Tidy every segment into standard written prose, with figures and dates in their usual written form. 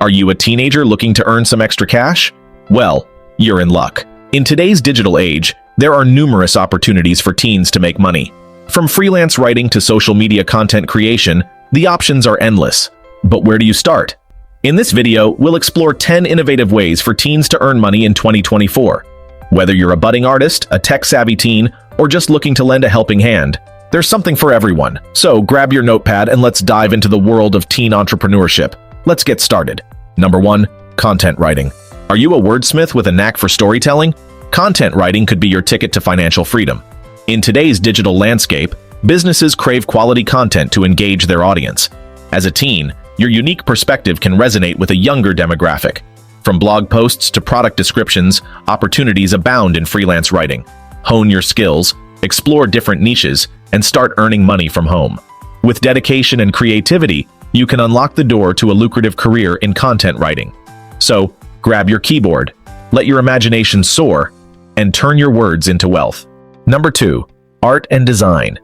Are you a teenager looking to earn some extra cash? Well, you're in luck. In today's digital age, there are numerous opportunities for teens to make money. From freelance writing to social media content creation, the options are endless. But where do you start? In this video, we'll explore 10 innovative ways for teens to earn money in 2024. Whether you're a budding artist, a tech-savvy teen, or just looking to lend a helping hand, there's something for everyone. So grab your notepad and let's dive into the world of teen entrepreneurship. Let's get started. Number 1. Content writing. Are you a wordsmith with a knack for storytelling? Content writing could be your ticket to financial freedom. In today's digital landscape, businesses crave quality content to engage their audience. As a teen, your unique perspective can resonate with a younger demographic. From blog posts to product descriptions, opportunities abound in freelance writing. Hone your skills, explore different niches, and start earning money from home. With dedication and creativity, you can unlock the door to a lucrative career in content writing. So, grab your keyboard, let your imagination soar, and turn your words into wealth. Number 2. Art and design.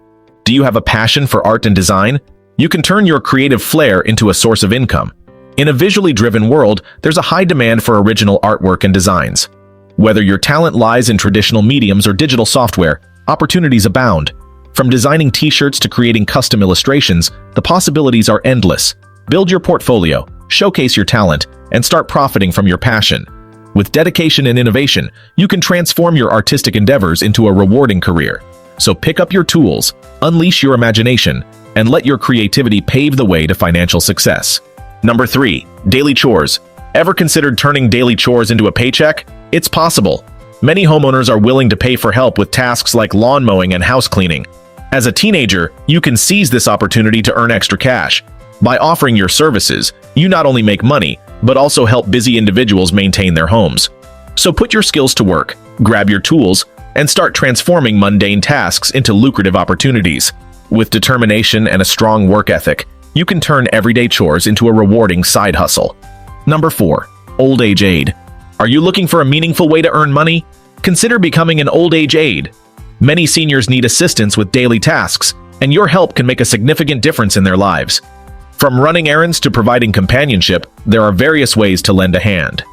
Do you have a passion for art and design? You can turn your creative flair into a source of income. In a visually driven world, there's a high demand for original artwork and designs. Whether your talent lies in traditional mediums or digital software, opportunities abound. From designing t-shirts to creating custom illustrations, the possibilities are endless. Build your portfolio, showcase your talent, and start profiting from your passion. With dedication and innovation, you can transform your artistic endeavors into a rewarding career. So pick up your tools, unleash your imagination, and let your creativity pave the way to financial success. Number 3. Daily chores. Ever considered turning daily chores into a paycheck? It's possible. Many homeowners are willing to pay for help with tasks like lawn mowing and house cleaning. As a teenager, you can seize this opportunity to earn extra cash. By offering your services, you not only make money, but also help busy individuals maintain their homes. So put your skills to work, grab your tools, and start transforming mundane tasks into lucrative opportunities. With determination and a strong work ethic, you can turn everyday chores into a rewarding side hustle. Number 4. Old age aid. Are you looking for a meaningful way to earn money? Consider becoming an old age aide. Many seniors need assistance with daily tasks, and your help can make a significant difference in their lives. From running errands to providing companionship, there are various ways to lend a hand.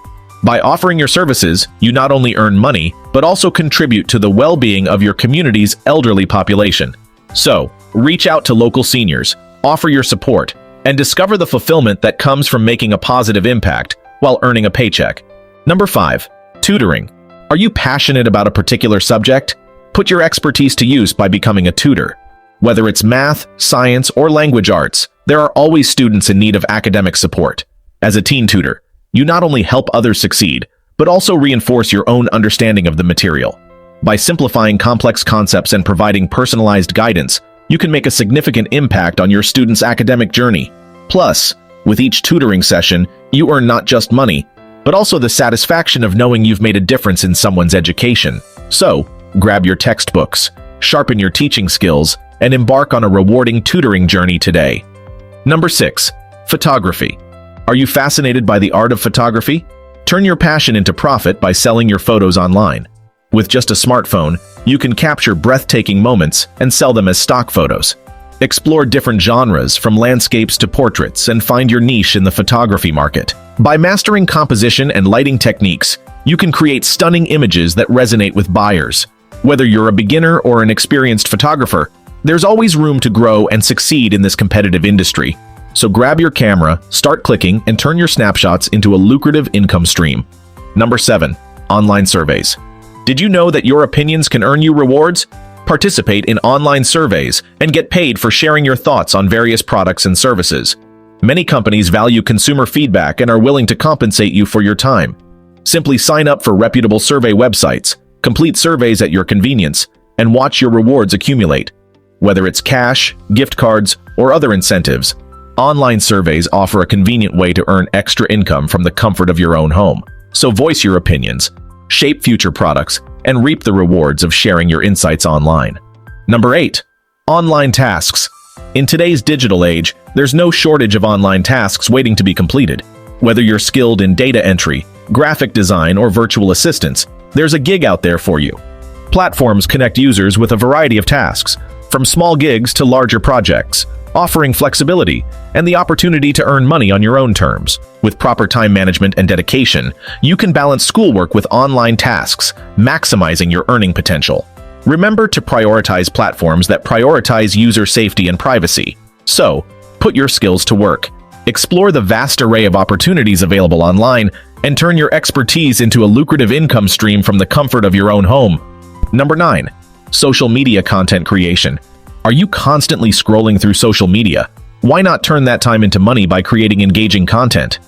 By offering your services, you not only earn money, but also contribute to the well-being of your community's elderly population. So, reach out to local seniors, offer your support, and discover the fulfillment that comes from making a positive impact while earning a paycheck. Number 5. Tutoring. Are you passionate about a particular subject? Put your expertise to use by becoming a tutor. Whether it's math, science, or language arts, there are always students in need of academic support. As a teen tutor, you not only help others succeed, but also reinforce your own understanding of the material. By simplifying complex concepts and providing personalized guidance, you can make a significant impact on your students' academic journey. Plus, with each tutoring session, you earn not just money, but also the satisfaction of knowing you've made a difference in someone's education. So, grab your textbooks, sharpen your teaching skills, and embark on a rewarding tutoring journey today. Number 6. Photography. Are you fascinated by the art of photography? Turn your passion into profit by selling your photos online. With just a smartphone, you can capture breathtaking moments and sell them as stock photos. Explore different genres from landscapes to portraits and find your niche in the photography market. By mastering composition and lighting techniques, you can create stunning images that resonate with buyers. Whether you're a beginner or an experienced photographer, there's always room to grow and succeed in this competitive industry. So grab your camera, start clicking, and turn your snapshots into a lucrative income stream. Number 7. Online surveys. Did you know that your opinions can earn you rewards? Participate in online surveys and get paid for sharing your thoughts on various products and services. Many companies value consumer feedback and are willing to compensate you for your time. Simply sign up for reputable survey websites, complete surveys at your convenience, and watch your rewards accumulate. Whether it's cash, gift cards, or other incentives, online surveys offer a convenient way to earn extra income from the comfort of your own home. So voice your opinions, shape future products, and reap the rewards of sharing your insights online. Number 8. Online tasks. In today's digital age, there's no shortage of online tasks waiting to be completed. Whether you're skilled in data entry, graphic design, or virtual assistance, there's a gig out there for you. Platforms connect users with a variety of tasks, from small gigs to larger projects. offering flexibility and the opportunity to earn money on your own terms. With proper time management and dedication, you can balance schoolwork with online tasks, maximizing your earning potential. Remember to prioritize platforms that prioritize user safety and privacy. So, put your skills to work. Explore the vast array of opportunities available online and turn your expertise into a lucrative income stream from the comfort of your own home. Number 9. Social media content creation. Are you constantly scrolling through social media? Why not turn that time into money by creating engaging content?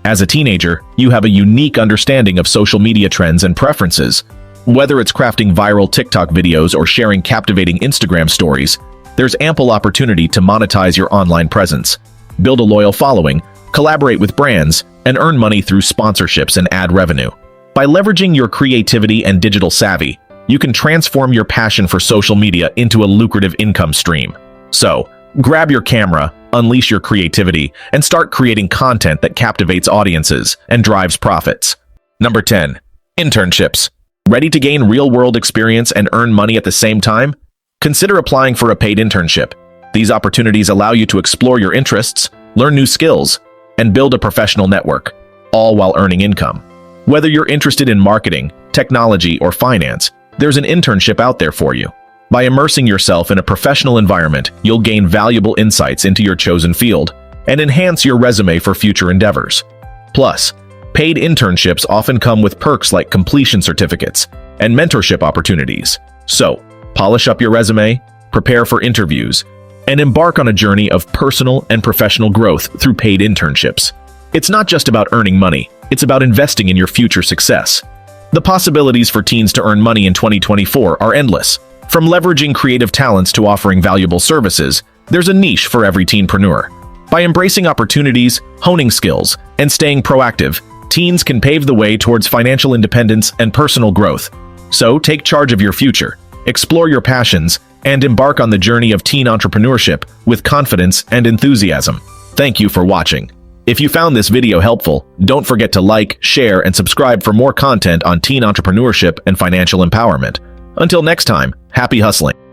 As a teenager, you have a unique understanding of social media trends and preferences. Whether it's crafting viral TikTok videos or sharing captivating Instagram stories, there's ample opportunity to monetize your online presence. Build a loyal following, collaborate with brands, and earn money through sponsorships and ad revenue. By leveraging your creativity and digital savvy, you can transform your passion for social media into a lucrative income stream. So, grab your camera, unleash your creativity, and start creating content that captivates audiences and drives profits. Number 10. Internships. Ready to gain real-world experience and earn money at the same time? Consider applying for a paid internship. These opportunities allow you to explore your interests, learn new skills, and build a professional network, all while earning income. Whether you're interested in marketing, technology, or finance, there's an internship out there for you. By immersing yourself in a professional environment, you'll gain valuable insights into your chosen field and enhance your resume for future endeavors. Plus, paid internships often come with perks like completion certificates and mentorship opportunities. So, polish up your resume, prepare for interviews, and embark on a journey of personal and professional growth through paid internships. It's not just about earning money, it's about investing in your future success. The possibilities for teens to earn money in 2024 are endless. From leveraging creative talents to offering valuable services, there's a niche for every teenpreneur. By embracing opportunities, honing skills, and staying proactive, teens can pave the way towards financial independence and personal growth. So take charge of your future, explore your passions, and embark on the journey of teen entrepreneurship with confidence and enthusiasm. Thank you for watching. If you found this video helpful, don't forget to like, share, and subscribe for more content on teen entrepreneurship and financial empowerment. Until next time, happy hustling.